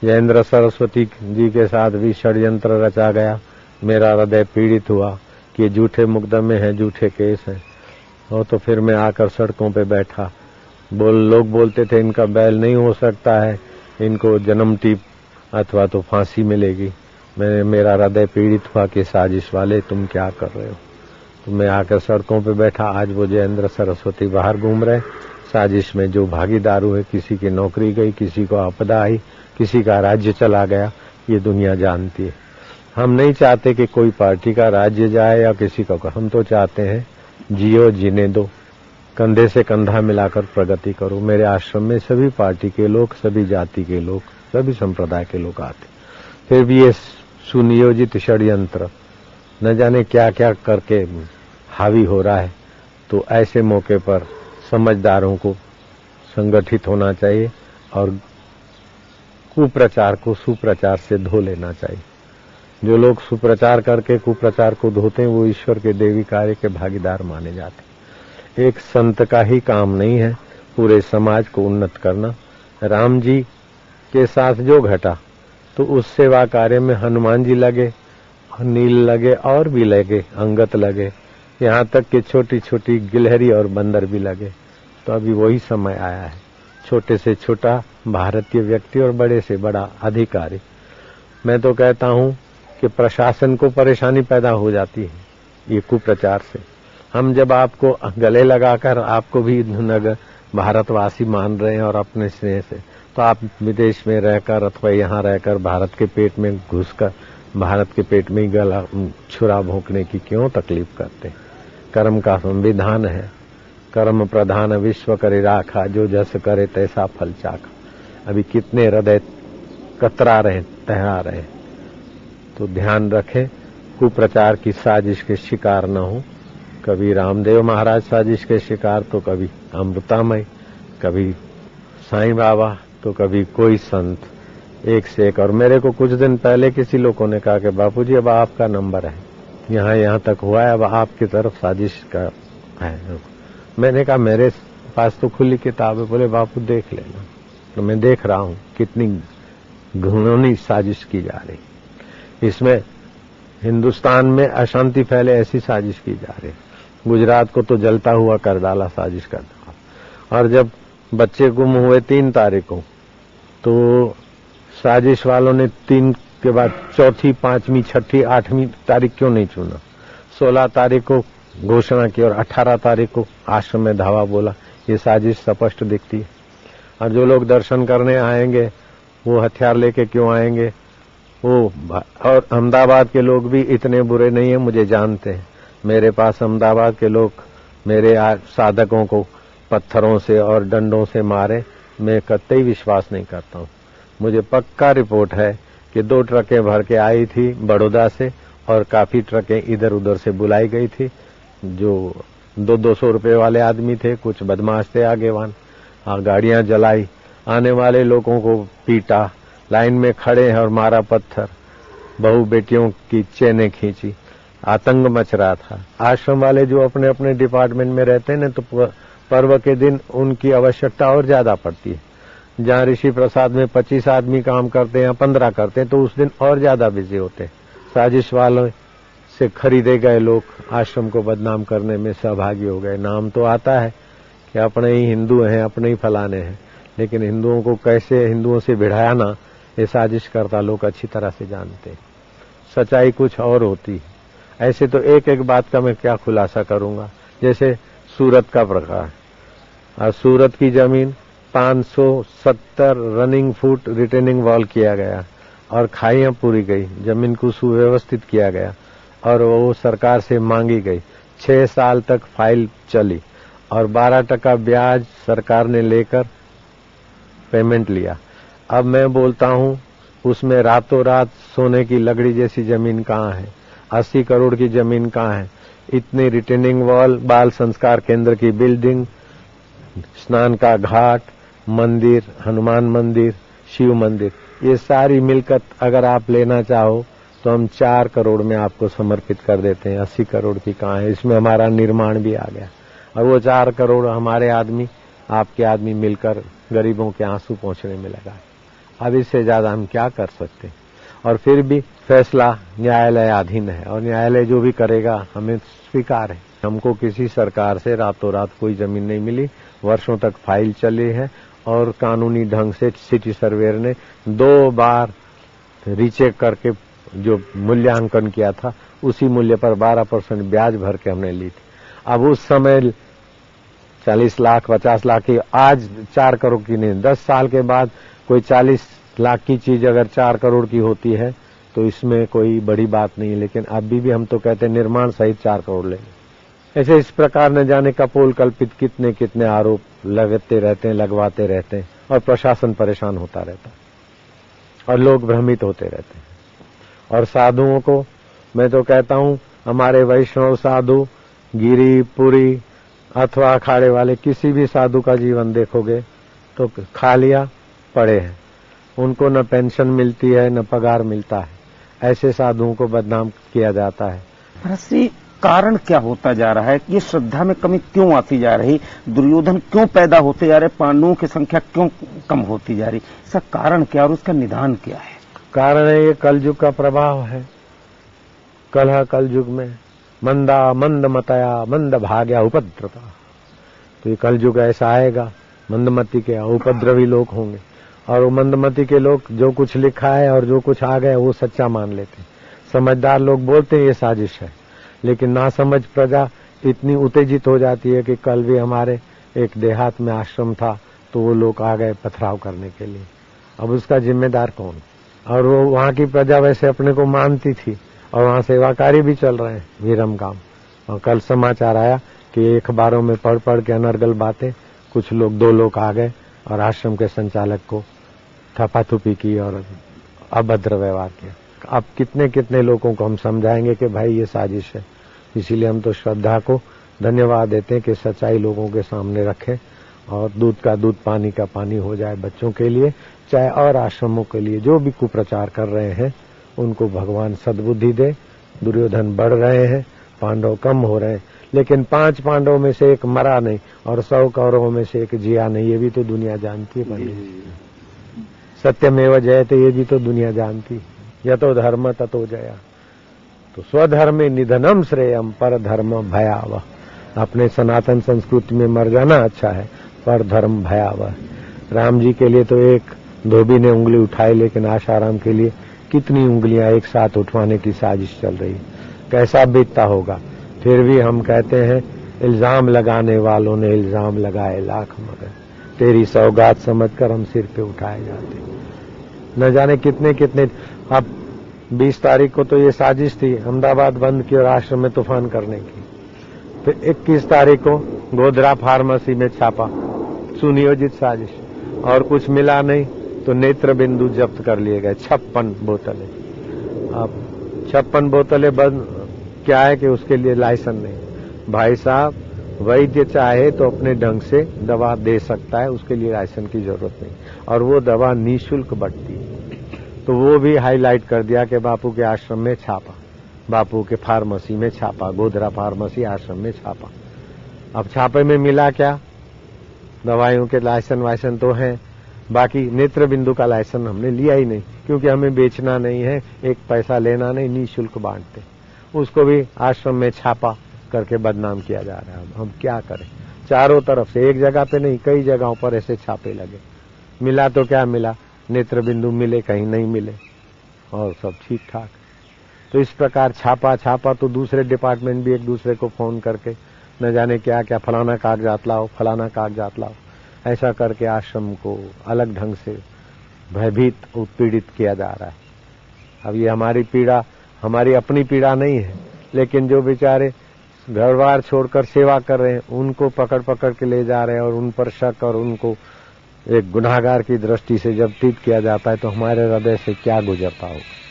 जयेंद्र सरस्वती जी के साथ भी षड्यंत्र रचा गया। मेरा हृदय पीड़ित हुआ कि झूठे मुकदमे हैं, झूठे केस हैं। और तो फिर मैं आकर सड़कों पे बैठा। लोग बोलते थे इनका बैल नहीं हो सकता है, इनको जन्म टीप अथवा तो फांसी मिलेगी। मेरा हृदय पीड़ित हुआ कि साजिश वाले तुम क्या कर रहे हो। तो मैं आकर सड़कों पे बैठा। आज वो जयेंद्र सरस्वती बाहर घूम रहे। साजिश में जो भागीदार हुए, किसी की नौकरी गई, किसी को आपदा आई, किसी का राज्य चला गया, ये दुनिया जानती है। हम नहीं चाहते कि कोई पार्टी का राज्य जाए या किसी का। हम तो चाहते हैं जियो, जीने दो, कंधे से कंधा मिलाकर प्रगति करो। मेरे आश्रम में सभी पार्टी के लोग, सभी जाति के लोग, सभी संप्रदाय के लोग आते। फिर भी ये सुनियोजित षड्यंत्र न जाने क्या क्या करके हावी हो रहा है। तो ऐसे मौके पर समझदारों को संगठित होना चाहिए और कुप्रचार को सुप्रचार से धो लेना चाहिए। जो लोग सुप्रचार करके कुप्रचार को धोते हैं वो ईश्वर के देवी कार्य के भागीदार माने जाते हैं। एक संत का ही काम नहीं है पूरे समाज को उन्नत करना। राम जी के साथ जो घटा तो उस सेवा कार्य में हनुमान जी लगे, नील लगे और भी लगे, अंगत लगे, यहाँ तक कि छोटी छोटी गिलहरी और बंदर भी लगे। तो अभी वही समय आया है, छोटे से छोटा भारतीय व्यक्ति और बड़े से बड़ा अधिकारी। मैं तो कहता हूँ कि प्रशासन को परेशानी पैदा हो जाती है ये कुप्रचार से। हम जब आपको गले लगाकर आपको भी भारतवासी मान रहे हैं और अपने स्नेह से, तो आप विदेश में रहकर अथवा यहाँ रहकर भारत के पेट में घुसकर भारत के पेट में ही गला छुरा भोंकने की क्यों तकलीफ करते हैं। कर्म का संविधान है, कर्म प्रधान विश्व करे राखा, जो जस करे तैसा फल चाखा। अभी कितने हृदय कतरा रहे, तहरा रहे। तो ध्यान रखें, कुप्रचार की साजिश के शिकार न हो। कभी रामदेव महाराज साजिश के शिकार, तो कभी अमृतामय, कभी साईं बाबा, तो कभी कोई संत, एक से एक। और मेरे को कुछ दिन पहले किसी लोगों ने कहा कि बापूजी अब आपका नंबर है, यहाँ तक हुआ है, अब आपकी तरफ साजिश का है। मैंने कहा मेरे पास तो खुली किताब है। बोले बापू देख लेना। तो मैं देख रहा हूँ कितनी घृणनीय साजिश की जा रही। इसमें हिंदुस्तान में अशांति फैले ऐसी साजिश की जा रही। गुजरात को तो जलता हुआ कर डाला साजिश कर डाला। और जब बच्चे गुम हुए 3 तारीख को, तो साजिश वालों ने 3 के बाद चौथी, 5वीं, 6ठी, 8वीं तारीख क्यों नहीं चुना। 16 तारीख को घोषणा की और 18 तारीख को आश्रम में धावा बोला। ये साजिश स्पष्ट दिखती है। और जो लोग दर्शन करने आएंगे वो हथियार लेके क्यों आएंगे। वो और अहमदाबाद के लोग भी इतने बुरे नहीं है, मुझे जानते हैं। मेरे पास अहमदाबाद के लोग मेरे साधकों को पत्थरों से और डंडों से मारे, मैं कतई विश्वास नहीं करता हूँ। मुझे पक्का रिपोर्ट है कि 2 ट्रकें भर के आई थी बड़ौदा से और काफी ट्रकें इधर उधर से बुलाई गई थी। जो 200 रुपए वाले आदमी थे, कुछ बदमाश थे आगेवान, गाड़ियां जलाई, आने वाले लोगों को पीटा, लाइन में खड़े हैं और मारा पत्थर, बहू बेटियों की चेनें खींची, आतंक मच रहा था। आश्रम वाले जो अपने अपने डिपार्टमेंट में रहते हैं ना, तो पर्व के दिन उनकी आवश्यकता और ज्यादा पड़ती है। जहाँ ऋषि प्रसाद में 25 आदमी काम करते हैं या 15 करते हैं, तो उस दिन और ज्यादा बिजी होते हैं। साजिश वालों से खरीदे गए लोग आश्रम को बदनाम करने में सहभागी हो गए। नाम तो आता है कि अपने ही हिंदू हैं, अपने ही फलाने हैं, लेकिन हिंदुओं को कैसे हिंदुओं से भिड़ाया ना, ये साजिश करता लोग अच्छी तरह से जानते हैं। सच्चाई कुछ और होती है। ऐसे तो एक एक बात का मैं क्या खुलासा करूंगा। जैसे सूरत का प्रकार, और सूरत की जमीन 570 रनिंग फुट रिटेनिंग वॉल किया गया और खाइयां पूरी गई, जमीन को सुव्यवस्थित किया गया और वो सरकार से मांगी गई। 6 साल तक फाइल चली और 12% ब्याज सरकार ने लेकर पेमेंट लिया। अब मैं बोलता हूँ उसमें रातों रात सोने की लकड़ी जैसी जमीन कहाँ है। 80 करोड़ की जमीन कहाँ है। इतनी रिटेनिंग वॉल, बाल संस्कार केंद्र की बिल्डिंग, स्नान का घाट, मंदिर, हनुमान मंदिर, शिव मंदिर, ये सारी मिलकत अगर आप लेना चाहो तो हम 4 करोड़ में आपको समर्पित कर देते हैं। 80 करोड़ की कहाँ है। इसमें हमारा निर्माण भी आ गया और वो 4 करोड़ हमारे आदमी, आपके आदमी मिलकर गरीबों के आंसू पोंछने में लगा। अब इससे ज्यादा हम क्या कर सकते हैं। और फिर भी फैसला न्यायालयाधीन है और न्यायालय जो भी करेगा हमें स्वीकार है। हमको किसी सरकार से रातों रात कोई जमीन नहीं मिली, वर्षों तक फाइल चली है और कानूनी ढंग से सिटी सर्वेयर ने 2 बार रीचेक करके जो मूल्यांकन किया था उसी मूल्य पर 12% ब्याज भर के हमने ली थी। अब उस समय 40 लाख 50 लाख की, आज 4 करोड़ की नहीं, 10 साल के बाद कोई 40 लाख की चीज अगर 4 करोड़ की होती है तो इसमें कोई बड़ी बात नहीं है। लेकिन अभी भी हम तो कहते हैं निर्माण सहित 4 करोड़ लेंगे। ऐसे इस प्रकार न जाने कपोल कल्पित कितने कितने आरोप लगते रहते हैं, लगवाते रहते हैं और प्रशासन परेशान होता रहता है और लोग भ्रमित होते रहते हैं। और साधुओं को मैं तो कहता हूं, हमारे वैष्णव साधु, गिरी पुरी अथवा अखाड़े वाले किसी भी साधु का जीवन देखोगे तो खालिया पड़े हैं, उनको न पेंशन मिलती है न पगार मिलता है। ऐसे साधुओं को बदनाम किया जाता है। महर्षि, कारण क्या होता जा रहा है? ये श्रद्धा में कमी क्यों आती जा रही? दुर्योधन क्यों पैदा होते जा रहे? पांडवों की संख्या क्यों कम होती जा रही? इसका कारण क्या और उसका निदान क्या है? कारण है ये कलयुग का प्रभाव है। कलह कलयुग में मंदा मंद मतया मंद भाग्या उपद्रवा। तो ये कलयुग ऐसा आएगा, मंदमती के उपद्रवी लोग होंगे और वो मंदमती के लोग जो कुछ लिखा है और जो कुछ आ गए वो सच्चा मान लेते हैं। समझदार लोग बोलते हैं ये साजिश है, लेकिन नासमझ प्रजा इतनी उत्तेजित हो जाती है कि कल भी हमारे एक देहात में आश्रम था तो वो लोग आ गए पथराव करने के लिए। अब उसका जिम्मेदार कौन? और वो वहां की प्रजा वैसे अपने को मानती थी और वहां सेवाकारी भी चल रहे हैं विरम काम। और कल समाचार आया कि अखबारों में पढ़ पढ़ के अनर्गल बातें, कुछ लोग 2 लोग आ गए और आश्रम के संचालक को थपाथुपी की और अभद्र व्यवहार किया। अब कितने कितने लोगों को हम समझाएंगे कि भाई ये साजिश है। इसीलिए हम तो श्रद्धा को धन्यवाद देते हैं कि सच्चाई लोगों के सामने रखें और दूध का दूध पानी का पानी हो जाए बच्चों के लिए, चाहे और आश्रमों के लिए जो भी कुप्रचार कर रहे हैं उनको भगवान सद्बुद्धि दे। दुर्योधन बढ़ रहे हैं, पांडव कम हो रहे हैं, लेकिन 5 पांडवों में से एक मरा नहीं और 100 कौरवों में से एक जिया नहीं, ये भी तो दुनिया जानती है पंडित जी। सत्यमेव जयते, ये भी तो दुनिया जानती। यतो धर्म ततो जया। तो स्वधर्मे निधनम श्रेयम पर धर्म भयावह। अपने सनातन संस्कृति में मर जाना अच्छा है, पर धर्म भयावह। राम जी के लिए तो एक धोबी ने उंगली उठाई, लेकिन आशाराम के लिए कितनी उंगलियां एक साथ उठवाने की साजिश चल रही है। कैसा बीतता होगा। फिर भी हम कहते हैं इल्जाम लगाने वालों ने इल्जाम लगाए लाख, मगर तेरी सौगात समझकर हम सिर पे उठाए जाते। न जाने कितने कितने। अब 20 तारीख को तो ये साजिश थी अहमदाबाद बंद की और आश्रम में तूफान करने की। फिर 21 तारीख को गोधरा फार्मेसी में छापा, सुनियोजित साजिश, और कुछ मिला नहीं तो नेत्र बिंदु जब्त कर लिए गए 56 बोतलें। अब 56 बोतलें बंद क्या है कि उसके लिए लाइसेंस नहीं। भाई साहब, वैद्य चाहे तो अपने ढंग से दवा दे सकता है, उसके लिए लाइसेंस की जरूरत नहीं, और वो दवा निःशुल्क बंटती है। तो वो भी हाईलाइट कर दिया कि बापू के आश्रम में छापा, बापू के फार्मेसी में छापा, गोधरा फार्मेसी आश्रम में छापा। अब छापे में मिला क्या? दवाइयों के लाइसेंस वाइसेंस तो हैं, बाकी नेत्र बिंदु का लाइसेंस हमने लिया ही नहीं, क्योंकि हमें बेचना नहीं है, एक पैसा लेना नहीं, निःशुल्क बांटते। उसको भी आश्रम में छापा करके बदनाम किया जा रहा है। हम क्या करें? चारों तरफ से, एक जगह पे नहीं कई जगहों पर ऐसे छापे लगे। मिला तो क्या मिला? नेत्र बिंदु मिले, कहीं नहीं मिले, और सब ठीक ठाक। तो इस प्रकार छापा तो दूसरे डिपार्टमेंट भी एक दूसरे को फोन करके न जाने क्या क्या, फलाना कागजात लाओ, फलाना कागजात लाओ, ऐसा करके आश्रम को अलग ढंग से भयभीत उत्पीड़ित किया जा रहा है। अब ये हमारी पीड़ा, हमारी अपनी पीड़ा नहीं है, लेकिन जो बेचारे घर बार छोड़कर सेवा कर रहे हैं उनको पकड़ पकड़ के ले जा रहे हैं और उन पर शक और उनको एक गुनाहगार की दृष्टि से जब ट्रीट किया जाता है तो हमारे हृदय से क्या गुजरता होगा।